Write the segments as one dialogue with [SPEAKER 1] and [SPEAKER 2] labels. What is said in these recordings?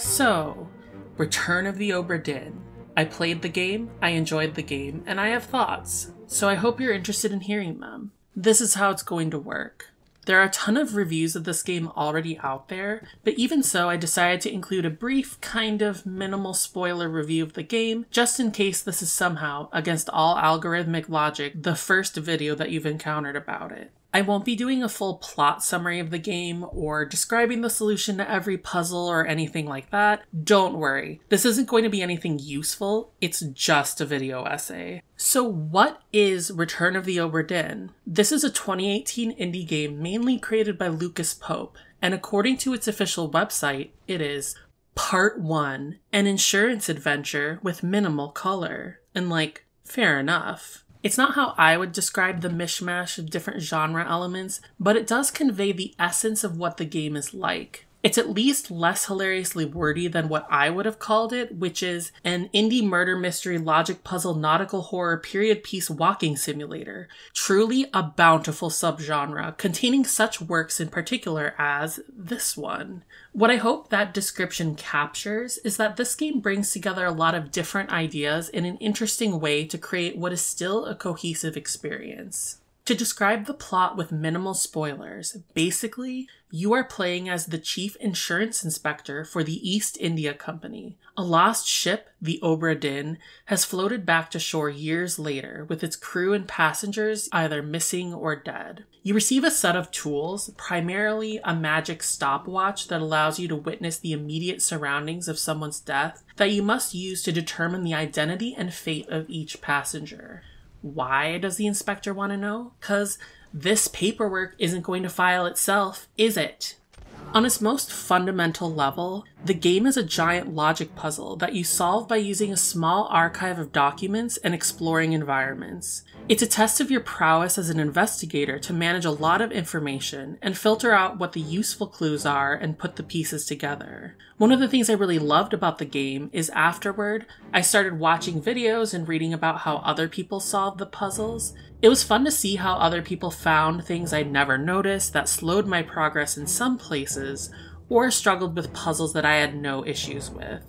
[SPEAKER 1] So, Return of the Obra Dinn. I played the game, I enjoyed the game, and I have thoughts, so I hope you're interested in hearing them. This is how it's going to work. There are a ton of reviews of this game already out there, but even so, I decided to include a brief, kind of minimal spoiler review of the game, just in case this is somehow, against all algorithmic logic, the first video that you've encountered about it. I won't be doing a full plot summary of the game or describing the solution to every puzzle or anything like that. Don't worry, this isn't going to be anything useful, it's just a video essay. So what is Return of the Obra Dinn? This is a 2018 indie game mainly created by Lucas Pope, and according to its official website, it is Part 1, an insurance adventure with minimal color. And fair enough. It's not how I would describe the mishmash of different genre elements, but it does convey the essence of what the game is like. It's at least less hilariously wordy than what I would have called it, which is an indie murder mystery logic puzzle nautical horror period piece walking simulator. Truly a bountiful subgenre, containing such works in particular as this one. What I hope that description captures is that this game brings together a lot of different ideas in an interesting way to create what is still a cohesive experience. To describe the plot with minimal spoilers, basically, you are playing as the chief insurance inspector for the East India Company. A lost ship, the Obra Dinn, has floated back to shore years later, with its crew and passengers either missing or dead. You receive a set of tools, primarily a magic stopwatch that allows you to witness the immediate surroundings of someone's death, that you must use to determine the identity and fate of each passenger. Why does the inspector want to know? 'Cause this paperwork isn't going to file itself, is it? On its most fundamental level, the game is a giant logic puzzle that you solve by using a small archive of documents and exploring environments. It's a test of your prowess as an investigator to manage a lot of information and filter out what the useful clues are and put the pieces together. One of the things I really loved about the game is afterward, I started watching videos and reading about how other people solved the puzzles. It was fun to see how other people found things I'd never noticed that slowed my progress in some places, or struggled with puzzles that I had no issues with.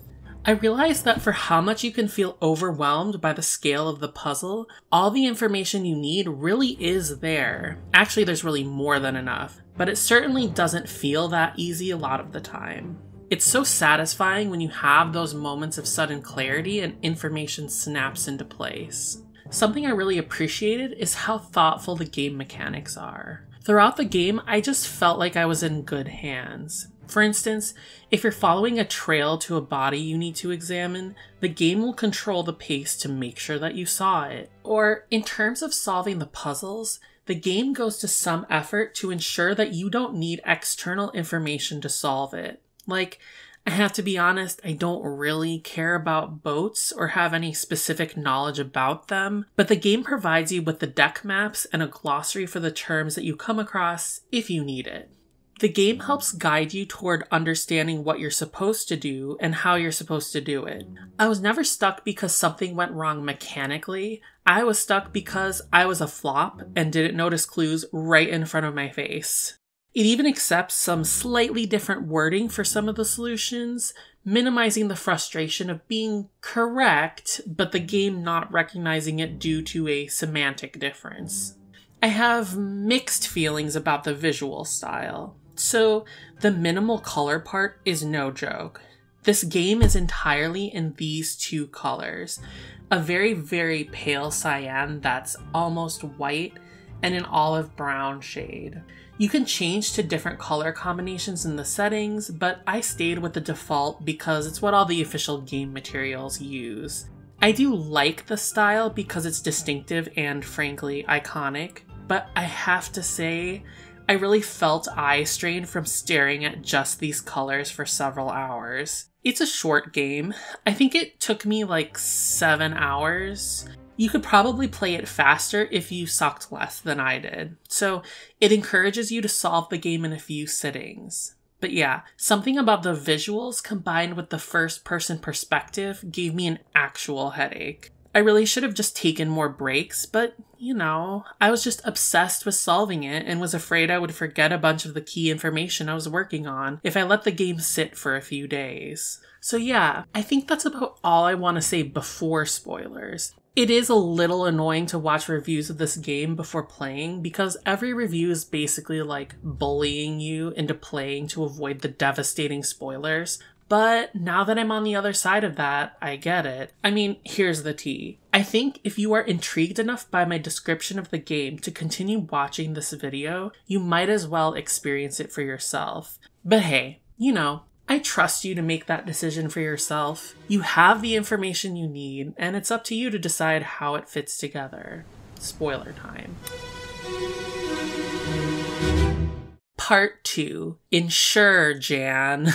[SPEAKER 1] I realized that for how much you can feel overwhelmed by the scale of the puzzle, all the information you need really is there. Actually, there's really more than enough, but it certainly doesn't feel that easy a lot of the time. It's so satisfying when you have those moments of sudden clarity and information snaps into place. Something I really appreciated is how thoughtful the game mechanics are. Throughout the game, I just felt like I was in good hands. For instance, if you're following a trail to a body you need to examine, the game will control the pace to make sure that you saw it. Or, in terms of solving the puzzles, the game goes to some effort to ensure that you don't need external information to solve it. I have to be honest, I don't really care about boats or have any specific knowledge about them, but the game provides you with the deck maps and a glossary for the terms that you come across if you need it. The game helps guide you toward understanding what you're supposed to do and how you're supposed to do it. I was never stuck because something went wrong mechanically. I was stuck because I was a flop and didn't notice clues right in front of my face. It even accepts some slightly different wording for some of the solutions, minimizing the frustration of being correct, but the game not recognizing it due to a semantic difference. I have mixed feelings about the visual style. So, the minimal color part is no joke. This game is entirely in these two colors. A very, very pale cyan that's almost white, and an olive brown shade. You can change to different color combinations in the settings, but I stayed with the default because it's what all the official game materials use. I do like the style because it's distinctive and frankly iconic, but I have to say, I really felt eye strain from staring at just these colors for several hours. It's a short game. I think it took me 7 hours. You could probably play it faster if you sucked less than I did. So it encourages you to solve the game in a few sittings. But yeah, something about the visuals combined with the first-person perspective gave me an actual headache. I really should have just taken more breaks, but, I was just obsessed with solving it and was afraid I would forget a bunch of the key information I was working on if I let the game sit for a few days. So yeah, I think that's about all I want to say before spoilers. It is a little annoying to watch reviews of this game before playing because every review is basically like bullying you into playing to avoid the devastating spoilers. But now that I'm on the other side of that, I get it. I mean, here's the tea. I think if you are intrigued enough by my description of the game to continue watching this video, you might as well experience it for yourself. But hey, I trust you to make that decision for yourself. You have the information you need, and it's up to you to decide how it fits together. Spoiler time. Part 2. Insure, Jan.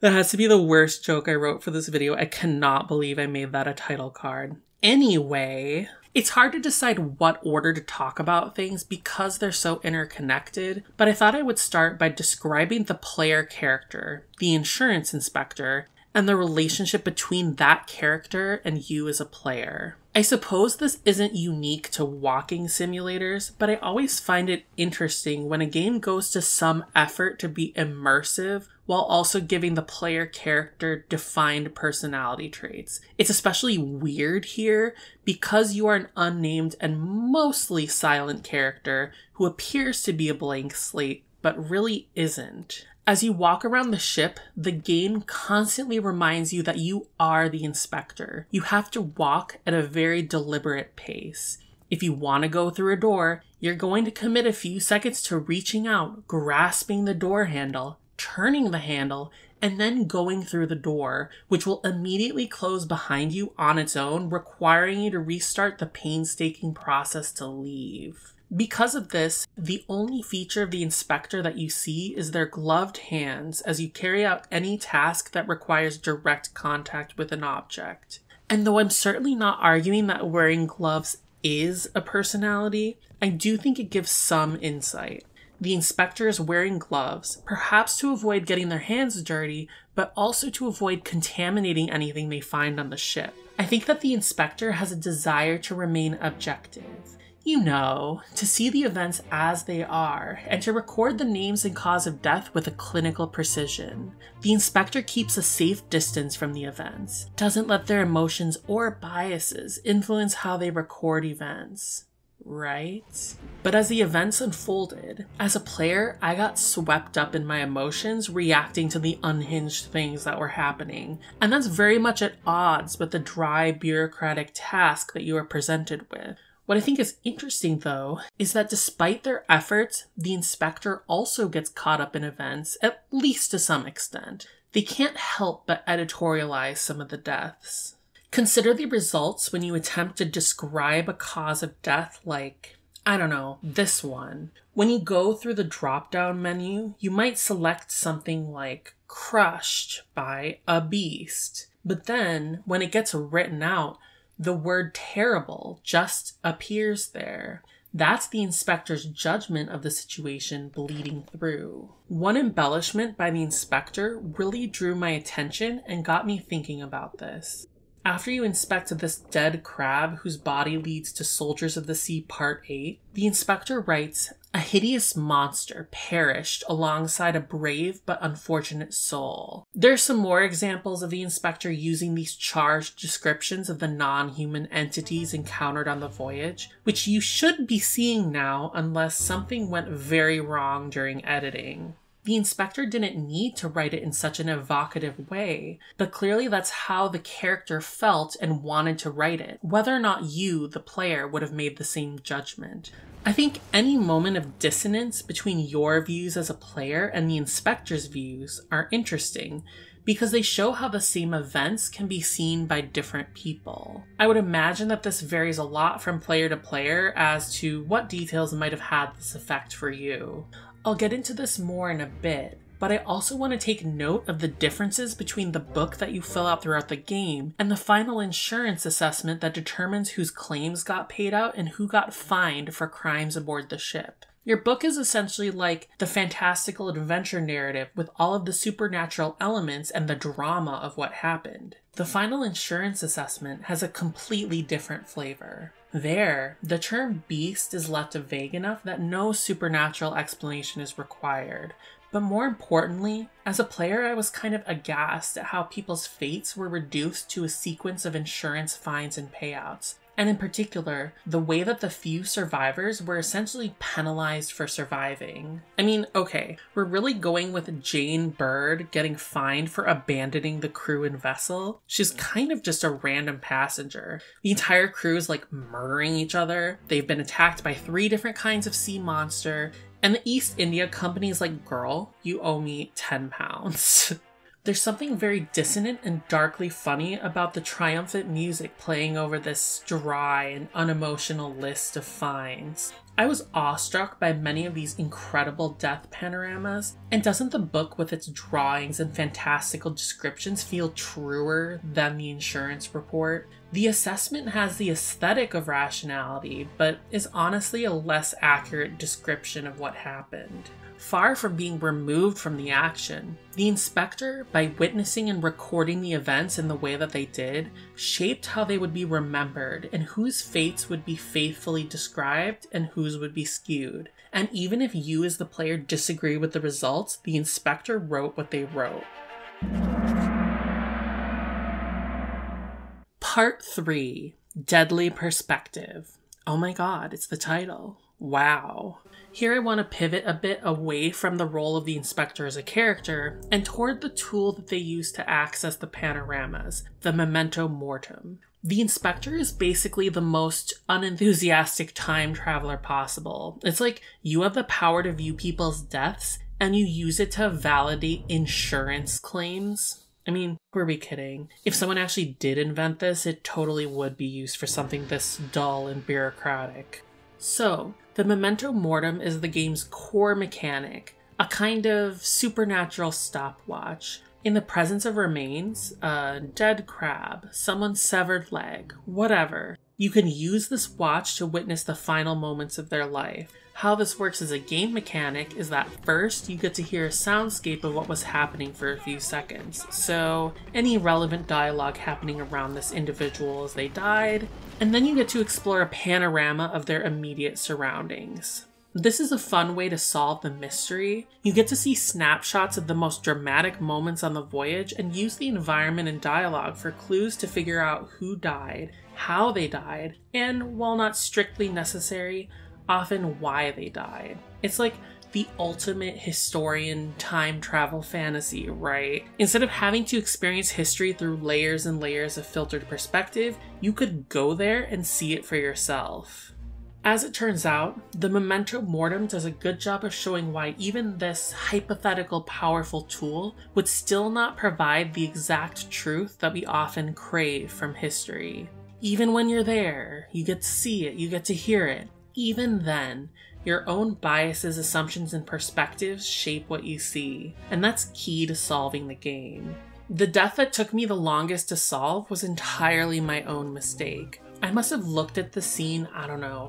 [SPEAKER 1] That has to be the worst joke I wrote for this video. I cannot believe I made that a title card. Anyway, it's hard to decide what order to talk about things because they're so interconnected, but I thought I would start by describing the player character, the insurance inspector, and the relationship between that character and you as a player. I suppose this isn't unique to walking simulators, but I always find it interesting when a game goes to some effort to be immersive while also giving the player character defined personality traits. It's especially weird here because you are an unnamed and mostly silent character who appears to be a blank slate, but really isn't. As you walk around the ship, the game constantly reminds you that you are the inspector. You have to walk at a very deliberate pace. If you want to go through a door, you're going to commit a few seconds to reaching out, grasping the door handle, turning the handle, and then going through the door, which will immediately close behind you on its own, requiring you to restart the painstaking process to leave. Because of this, the only feature of the inspector that you see is their gloved hands as you carry out any task that requires direct contact with an object. And though I'm certainly not arguing that wearing gloves is a personality, I do think it gives some insight. The inspector is wearing gloves, perhaps to avoid getting their hands dirty, but also to avoid contaminating anything they find on the ship. I think that the inspector has a desire to remain objective. To see the events as they are, and to record the names and cause of death with a clinical precision. The inspector keeps a safe distance from the events, doesn't let their emotions or biases influence how they record events. Right? But as the events unfolded, as a player, I got swept up in my emotions reacting to the unhinged things that were happening. And that's very much at odds with the dry, bureaucratic task that you are presented with. What I think is interesting, though, is that despite their efforts, the inspector also gets caught up in events, at least to some extent. They can't help but editorialize some of the deaths. Consider the results when you attempt to describe a cause of death like, this one. When you go through the drop-down menu, you might select something like crushed by a beast. But then, when it gets written out, the word terrible just appears there. That's the inspector's judgment of the situation bleeding through. One embellishment by the inspector really drew my attention and got me thinking about this. After you inspect this dead crab whose body leads to Soldiers of the Sea Part 8, the inspector writes, "A hideous monster perished alongside a brave but unfortunate soul." There's some more examples of the inspector using these charged descriptions of the non-human entities encountered on the voyage, which you should be seeing now unless something went very wrong during editing. The inspector didn't need to write it in such an evocative way, but clearly that's how the character felt and wanted to write it, whether or not you, the player, would have made the same judgment. I think any moment of dissonance between your views as a player and the inspector's views are interesting, because they show how the same events can be seen by different people. I would imagine that this varies a lot from player to player as to what details might have had this effect for you. I'll get into this more in a bit, but I also want to take note of the differences between the book that you fill out throughout the game and the final insurance assessment that determines whose claims got paid out and who got fined for crimes aboard the ship. Your book is essentially like the fantastical adventure narrative with all of the supernatural elements and the drama of what happened. The final insurance assessment has a completely different flavor. There, the term beast is left vague enough that no supernatural explanation is required. But more importantly, as a player, I was kind of aghast at how people's fates were reduced to a sequence of insurance fines and payouts. And in particular, the way that the few survivors were essentially penalized for surviving. I mean, okay, we're really going with Jane Bird getting fined for abandoning the crew and vessel. She's kind of just a random passenger. The entire crew is like murdering each other. They've been attacked by 3 different kinds of sea monster. And the East India Company is like, girl, you owe me 10 pounds. There's something very dissonant and darkly funny about the triumphant music playing over this dry and unemotional list of fines. I was awestruck by many of these incredible death panoramas, and doesn't the book with its drawings and fantastical descriptions feel truer than the insurance report? The assessment has the aesthetic of rationality, but is honestly a less accurate description of what happened. Far from being removed from the action, the inspector, by witnessing and recording the events in the way that they did, shaped how they would be remembered and whose fates would be faithfully described and whose would be skewed. And even if you as the player disagree with the results, the inspector wrote what they wrote. Part 3. Deadly Perspective. Oh my god, it's the title. Wow. Here I want to pivot a bit away from the role of the inspector as a character and toward the tool that they use to access the panoramas, the memento mortem. The inspector is basically the most unenthusiastic time traveler possible. It's like you have the power to view people's deaths and you use it to validate insurance claims. I mean, who are we kidding? If someone actually did invent this, it totally would be used for something this dull and bureaucratic. So, the memento mortem is the game's core mechanic, a kind of supernatural stopwatch. In the presence of remains, a dead crab, someone's severed leg, whatever, you can use this watch to witness the final moments of their life. How this works as a game mechanic is that first you get to hear a soundscape of what was happening for a few seconds, so any relevant dialogue happening around this individual as they died, and then you get to explore a panorama of their immediate surroundings. This is a fun way to solve the mystery. You get to see snapshots of the most dramatic moments on the voyage and use the environment and dialogue for clues to figure out who died, how they died, and, while not strictly necessary, often why they died. It's like the ultimate historian time travel fantasy, right? Instead of having to experience history through layers and layers of filtered perspective, you could go there and see it for yourself. As it turns out, the memento mortem does a good job of showing why even this hypothetical powerful tool would still not provide the exact truth that we often crave from history. Even when you're there, you get to see it, you get to hear it. Even then, your own biases, assumptions, and perspectives shape what you see, and that's key to solving the game. The death that took me the longest to solve was entirely my own mistake. I must have looked at the scene,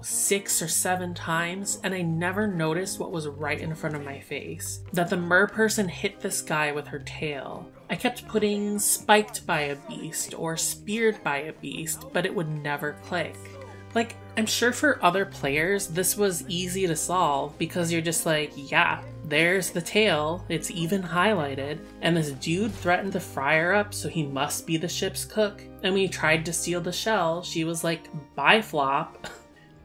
[SPEAKER 1] 6 or 7 times, and I never noticed what was right in front of my face. That the merperson hit this guy with her tail. I kept putting spiked by a beast or speared by a beast, but it would never click. Like, I'm sure for other players, this was easy to solve because you're just like, yeah, there's the tail, it's even highlighted, and this dude threatened to fry her up, so he must be the ship's cook. And when he tried to steal the shell, she was like, bye flop.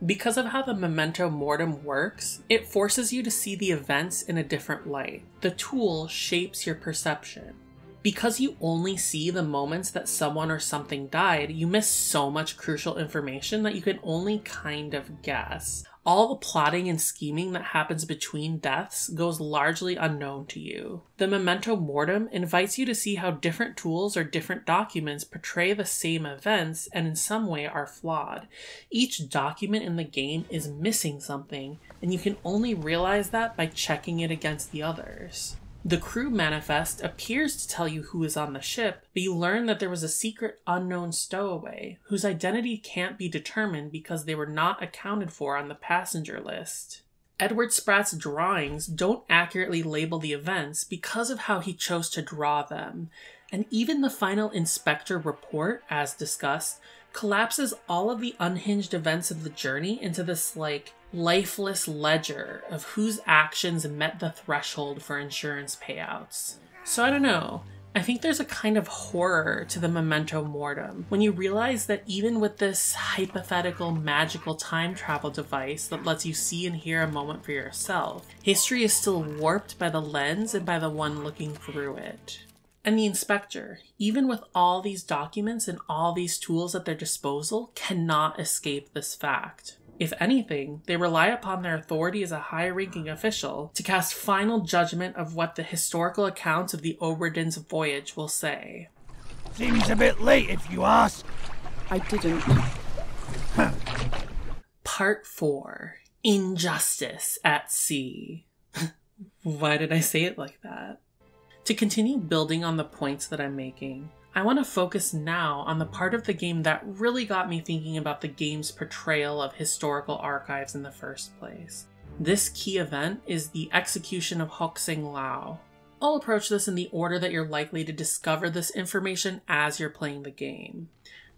[SPEAKER 1] Because of how the memento mortem works, it forces you to see the events in a different light. The tool shapes your perception. Because you only see the moments that someone or something died, you miss so much crucial information that you can only kind of guess. All the plotting and scheming that happens between deaths goes largely unknown to you. The memento mortem invites you to see how different tools or different documents portray the same events and in some way are flawed. Each document in the game is missing something, and you can only realize that by checking it against the others. The crew manifest appears to tell you who is on the ship, but you learn that there was a secret unknown stowaway, whose identity can't be determined because they were not accounted for on the passenger list. Edward Spratt's drawings don't accurately label the events because of how he chose to draw them, and even the final inspector report, as discussed, collapses all of the unhinged events of the journey into this, lifeless ledger of whose actions met the threshold for insurance payouts. So I don't know. I think there's a kind of horror to the memento mortem when you realize that even with this hypothetical magical time travel device that lets you see and hear a moment for yourself, history is still warped by the lens and by the one looking through it. And the inspector, even with all these documents and all these tools at their disposal, cannot escape this fact. If anything, they rely upon their authority as a high-ranking official to cast final judgment of what the historical accounts of the Obra Dinn's voyage will say.
[SPEAKER 2] Seems a bit late if you ask.
[SPEAKER 3] I didn't.
[SPEAKER 1] Part 4. Injustice at Sea. Why did I say it like that? To continue building on the points that I'm making, I want to focus now on the part of the game that really got me thinking about the game's portrayal of historical archives in the first place. This key event is the execution of Hoxing Lao. I'll approach this in the order that you're likely to discover this information as you're playing the game.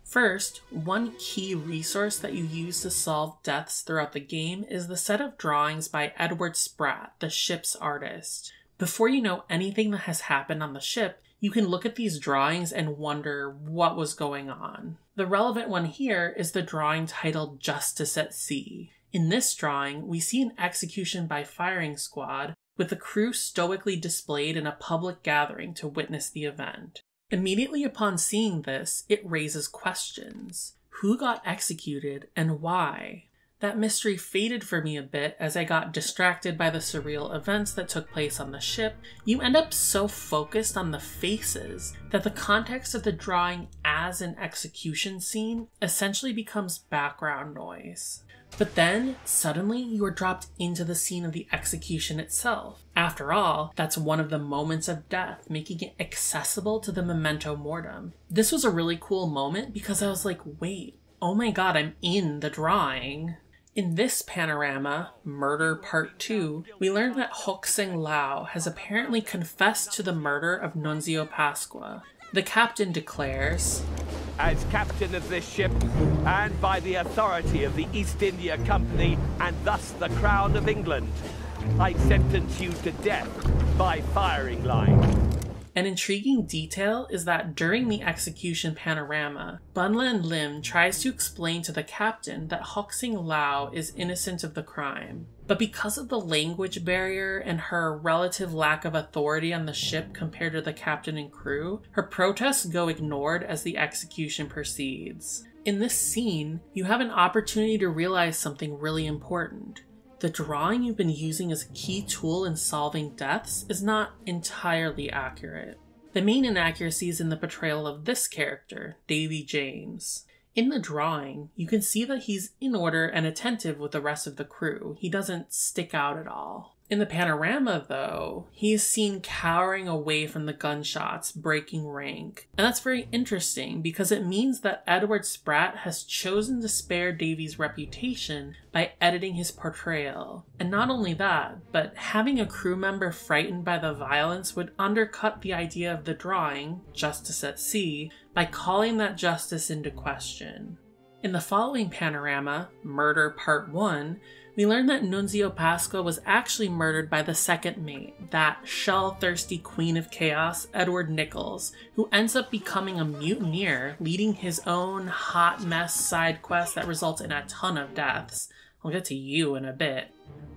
[SPEAKER 1] First, one key resource that you use to solve deaths throughout the game is the set of drawings by Edward Spratt, the ship's artist. Before you know anything that has happened on the ship, you can look at these drawings and wonder what was going on. The relevant one here is the drawing titled Justice at Sea. In this drawing, we see an execution by firing squad, with the crew stoically displayed in a public gathering to witness the event. Immediately upon seeing this, it raises questions. Who got executed and why? That mystery faded for me a bit as I got distracted by the surreal events that took place on the ship. You end up so focused on the faces that the context of the drawing as an execution scene essentially becomes background noise. But then, suddenly, you are dropped into the scene of the execution itself. After all, that's one of the moments of death, making it accessible to the memento mortem. This was a really cool moment because I was like, wait, oh my god, I'm in the drawing. In this panorama, Murder Part 2, we learn that Hoxing Lao has apparently confessed to the murder of Nunzio Pasqua. The captain declares,
[SPEAKER 4] "As captain of this ship, and by the authority of the East India Company, and thus the Crown of England, I sentence you to death by firing line."
[SPEAKER 1] An intriguing detail is that during the execution panorama, Bunlan Lim tries to explain to the captain that Hoxing Lao is innocent of the crime. But because of the language barrier and her relative lack of authority on the ship compared to the captain and crew, her protests go ignored as the execution proceeds. In this scene, you have an opportunity to realize something really important. The drawing you've been using as a key tool in solving deaths is not entirely accurate. The main inaccuracy is in the portrayal of this character, Davy James. In the drawing, you can see that he's in order and attentive with the rest of the crew. He doesn't stick out at all. In the panorama, though, he is seen cowering away from the gunshots, breaking rank. And that's very interesting because it means that Edward Spratt has chosen to spare Davy's reputation by editing his portrayal. And not only that, but having a crew member frightened by the violence would undercut the idea of the drawing, Justice at Sea, by calling that justice into question. In the following panorama, Murder Part 1, we learn that Nunzio Pasqua was actually murdered by the second mate, that shell-thirsty queen of chaos, Edward Nichols, who ends up becoming a mutineer, leading his own hot mess side quest that results in a ton of deaths. I'll get to you in a bit.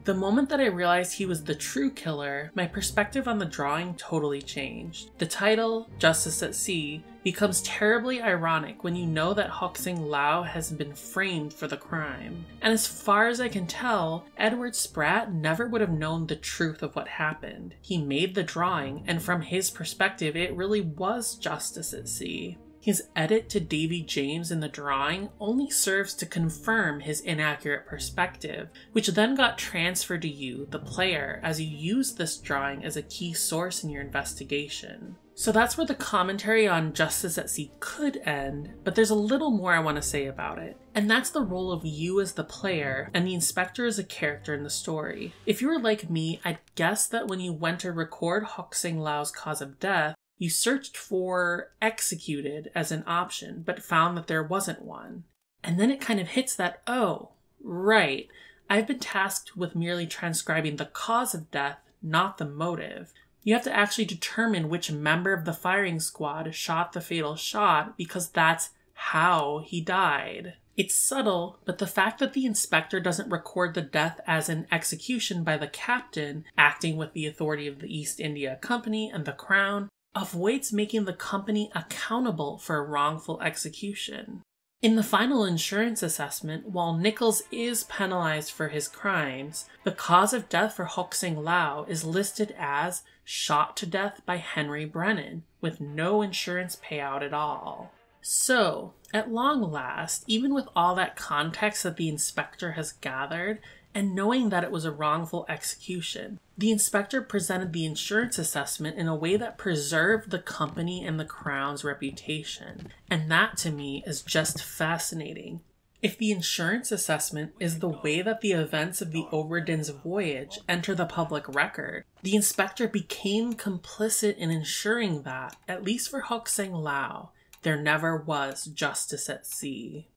[SPEAKER 1] The moment that I realized he was the true killer, my perspective on the drawing totally changed. The title, Justice at Sea, becomes terribly ironic when you know that Hoxing Lao has been framed for the crime. And as far as I can tell, Edward Spratt never would have known the truth of what happened. He made the drawing, and from his perspective, it really was justice at sea. His edit to Davy James in the drawing only serves to confirm his inaccurate perspective, which then got transferred to you, the player, as you used this drawing as a key source in your investigation. So that's where the commentary on Justice at Sea could end, but there's a little more I want to say about it. And that's the role of you as the player and the inspector as a character in the story. If you were like me, I'd guess that when you went to record Hok Sing Lao's cause of death, you searched for executed as an option, but found that there wasn't one. And then it kind of hits that, oh, right, I've been tasked with merely transcribing the cause of death, not the motive. You have to actually determine which member of the firing squad shot the fatal shot because that's how he died. It's subtle, but the fact that the inspector doesn't record the death as an execution by the captain, acting with the authority of the East India Company and the Crown, avoids making the company accountable for a wrongful execution. In the final insurance assessment, while Nichols is penalized for his crimes, the cause of death for Hok Sing Lao is listed as shot to death by Henry Brennan, with no insurance payout at all. So, at long last, even with all that context that the inspector has gathered, and knowing that it was a wrongful execution, the inspector presented the insurance assessment in a way that preserved the company and the Crown's reputation. And that, to me, is just fascinating. If the insurance assessment is the way that the events of the Obra Dinn's voyage enter the public record, the inspector became complicit in ensuring that, at least for Hok Sing Lao, there never was justice at sea.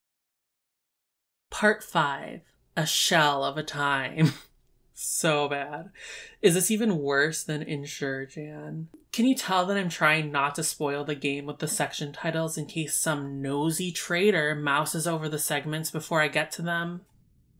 [SPEAKER 1] Part 5. A Shell of a Time. So bad. Is this even worse than Insure, Jan? Can you tell that I'm trying not to spoil the game with the section titles in case some nosy trader mouses over the segments before I get to them?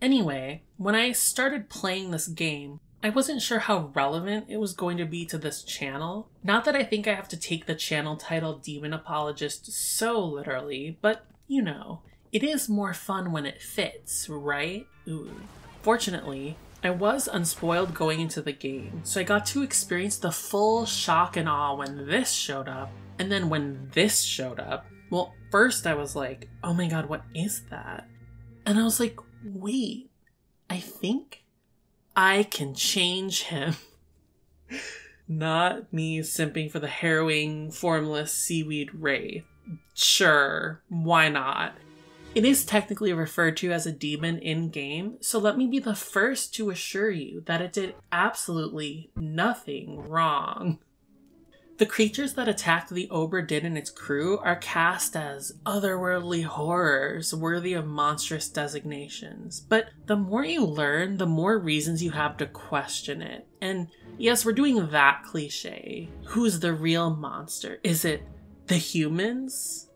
[SPEAKER 1] Anyway, when I started playing this game, I wasn't sure how relevant it was going to be to this channel. Not that I think I have to take the channel title Demon Apologist so literally, but you know, it is more fun when it fits, right? Ooh. Fortunately, I was unspoiled going into the game, so I got to experience the full shock and awe when this showed up, and then when this showed up, well, first I was like, oh my god, what is that? And I was like, wait, I think I can change him. Not me simping for the harrowing, formless seaweed wraith. Sure, why not? It is technically referred to as a demon in-game, so let me be the first to assure you that it did absolutely nothing wrong. The creatures that attacked the Obra Dinn and its crew are cast as otherworldly horrors worthy of monstrous designations, but the more you learn, the more reasons you have to question it. And yes, we're doing that cliche. Who's the real monster? Is it the humans?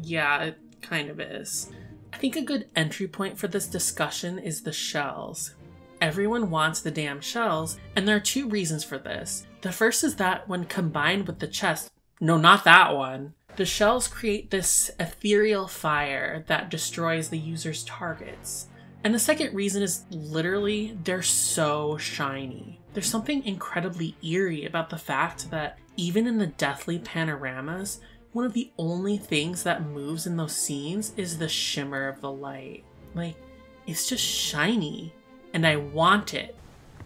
[SPEAKER 1] Yeah, it kind of is. I think a good entry point for this discussion is the shells. Everyone wants the damn shells, and there are two reasons for this. The first is that when combined with the chest, no, not that one, the shells create this ethereal fire that destroys the user's targets. And the second reason is literally they're so shiny. There's something incredibly eerie about the fact that even in the deathly panoramas, one of the only things that moves in those scenes is the shimmer of the light. Like, it's just shiny, and I want it.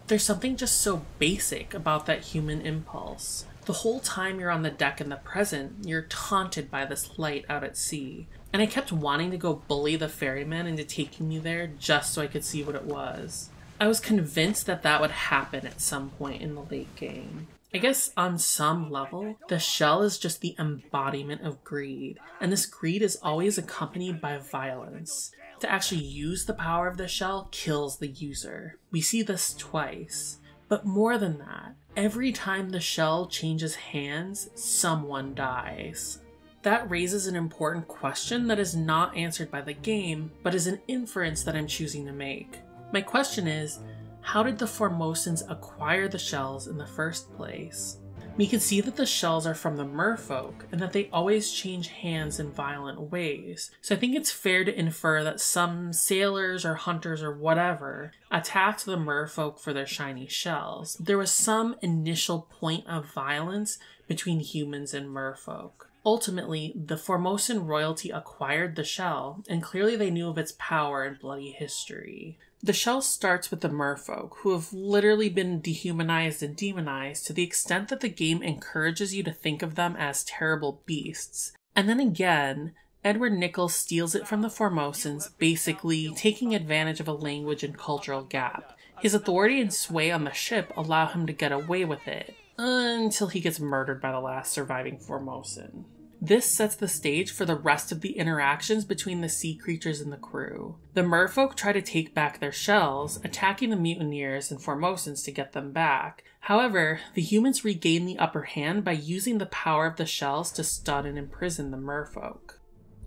[SPEAKER 1] There's something just so basic about that human impulse. The whole time you're on the deck in the present, you're taunted by this light out at sea. And I kept wanting to go bully the ferryman into taking me there just so I could see what it was. I was convinced that that would happen at some point in the late game. I guess on some level, the shell is just the embodiment of greed, and this greed is always accompanied by violence. To actually use the power of the shell kills the user. We see this twice. But more than that, every time the shell changes hands, someone dies. That raises an important question that is not answered by the game, but is an inference that I'm choosing to make. My question is, how did the Formosans acquire the shells in the first place? We can see that the shells are from the merfolk, and that they always change hands in violent ways. So I think it's fair to infer that some sailors or hunters or whatever attacked the merfolk for their shiny shells. There was some initial point of violence between humans and merfolk. Ultimately, the Formosan royalty acquired the shell, and clearly they knew of its power and bloody history. The shell starts with the merfolk, who have literally been dehumanized and demonized to the extent that the game encourages you to think of them as terrible beasts. And then again, Edward Nichols steals it from the Formosans, basically taking advantage of a language and cultural gap. His authority and sway on the ship allow him to get away with it, until he gets murdered by the last surviving Formosan. This sets the stage for the rest of the interactions between the sea creatures and the crew. The merfolk try to take back their shells, attacking the mutineers and Formosans to get them back. However, the humans regain the upper hand by using the power of the shells to stun and imprison the merfolk.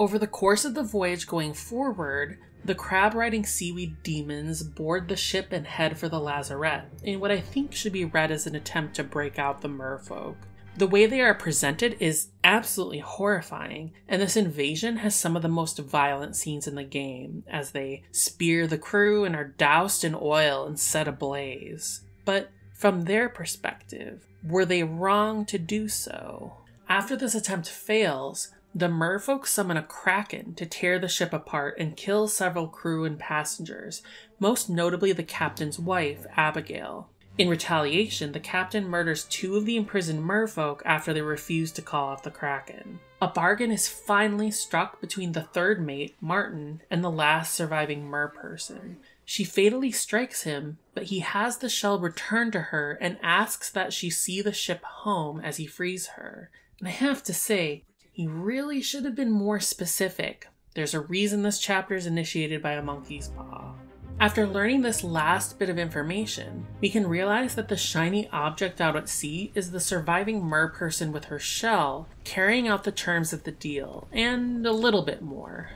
[SPEAKER 1] Over the course of the voyage going forward, the crab-riding seaweed demons board the ship and head for the lazarette, in what I think should be read as an attempt to break out the merfolk. The way they are presented is absolutely horrifying, and this invasion has some of the most violent scenes in the game, as they spear the crew and are doused in oil and set ablaze. But from their perspective, were they wrong to do so? After this attempt fails, the merfolk summon a kraken to tear the ship apart and kill several crew and passengers, most notably the captain's wife, Abigail. In retaliation, the captain murders 2 of the imprisoned merfolk after they refuse to call off the kraken. A bargain is finally struck between the third mate, Martin, and the last surviving merperson. She fatally strikes him, but he has the shell returned to her and asks that she see the ship home as he frees her. And I have to say, he really should have been more specific. There's a reason this chapter is initiated by a monkey's paw. After learning this last bit of information, we can realize that the shiny object out at sea is the surviving merperson with her shell, carrying out the terms of the deal, and a little bit more.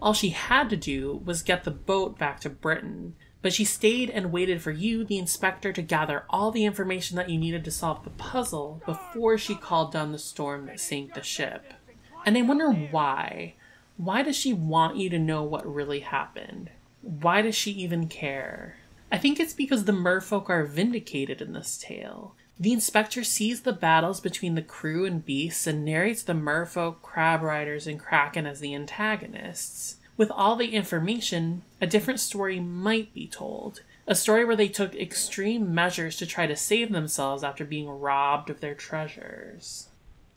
[SPEAKER 1] All she had to do was get the boat back to Britain, but she stayed and waited for you, the inspector, to gather all the information that you needed to solve the puzzle before she called down the storm that sank the ship. And I wonder why. Why does she want you to know what really happened? Why does she even care? I think it's because the merfolk are vindicated in this tale. The inspector sees the battles between the crew and beasts and narrates the merfolk, crab riders, and kraken as the antagonists. With all the information, a different story might be told. A story where they took extreme measures to try to save themselves after being robbed of their treasures.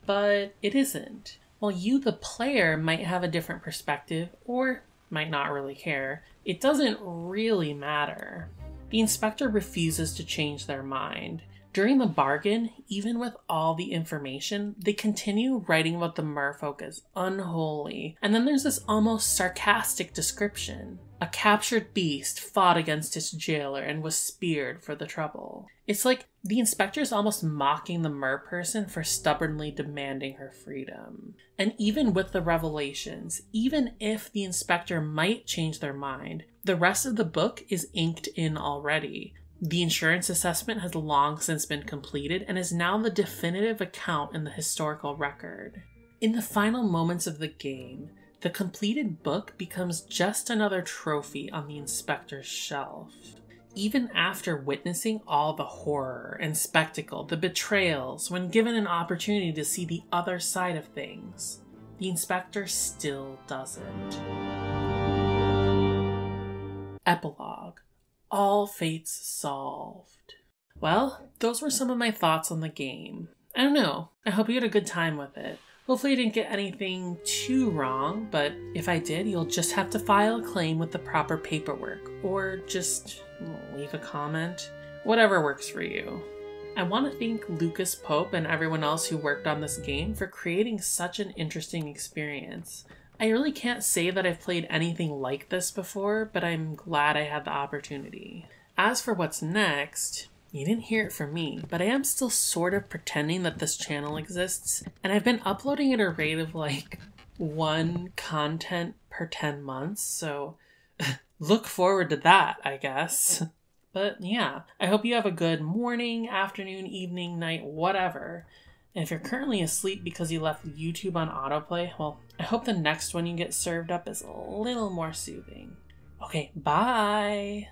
[SPEAKER 1] But it isn't. While you, the player, might have a different perspective, or might not really care, it doesn't really matter. The inspector refuses to change their mind. During the bargain, even with all the information, they continue writing about the merfolk as unholy, and then there's this almost sarcastic description. A captured beast fought against its jailer and was speared for the trouble. It's like the inspector's almost mocking the merperson for stubbornly demanding her freedom. And even with the revelations, even if the inspector might change their mind, the rest of the book is inked in already. The insurance assessment has long since been completed and is now the definitive account in the historical record. In the final moments of the game, the completed book becomes just another trophy on the inspector's shelf. Even after witnessing all the horror and spectacle, the betrayals, when given an opportunity to see the other side of things, the inspector still doesn't. Epilogue. All fates solved. Well, those were some of my thoughts on the game. I don't know, I hope you had a good time with it. Hopefully I didn't get anything too wrong, but if I did, you'll just have to file a claim with the proper paperwork, or just leave a comment. Whatever works for you. I want to thank Lucas Pope and everyone else who worked on this game for creating such an interesting experience. I really can't say that I've played anything like this before, but I'm glad I had the opportunity. As for what's next, you didn't hear it from me, but I am still sort of pretending that this channel exists, and I've been uploading at a rate of like 1 content per 10 months, so look forward to that, I guess. But yeah, I hope you have a good morning, afternoon, evening, night, whatever. And if you're currently asleep because you left YouTube on autoplay, well, I hope the next one you get served up is a little more soothing. Okay, bye!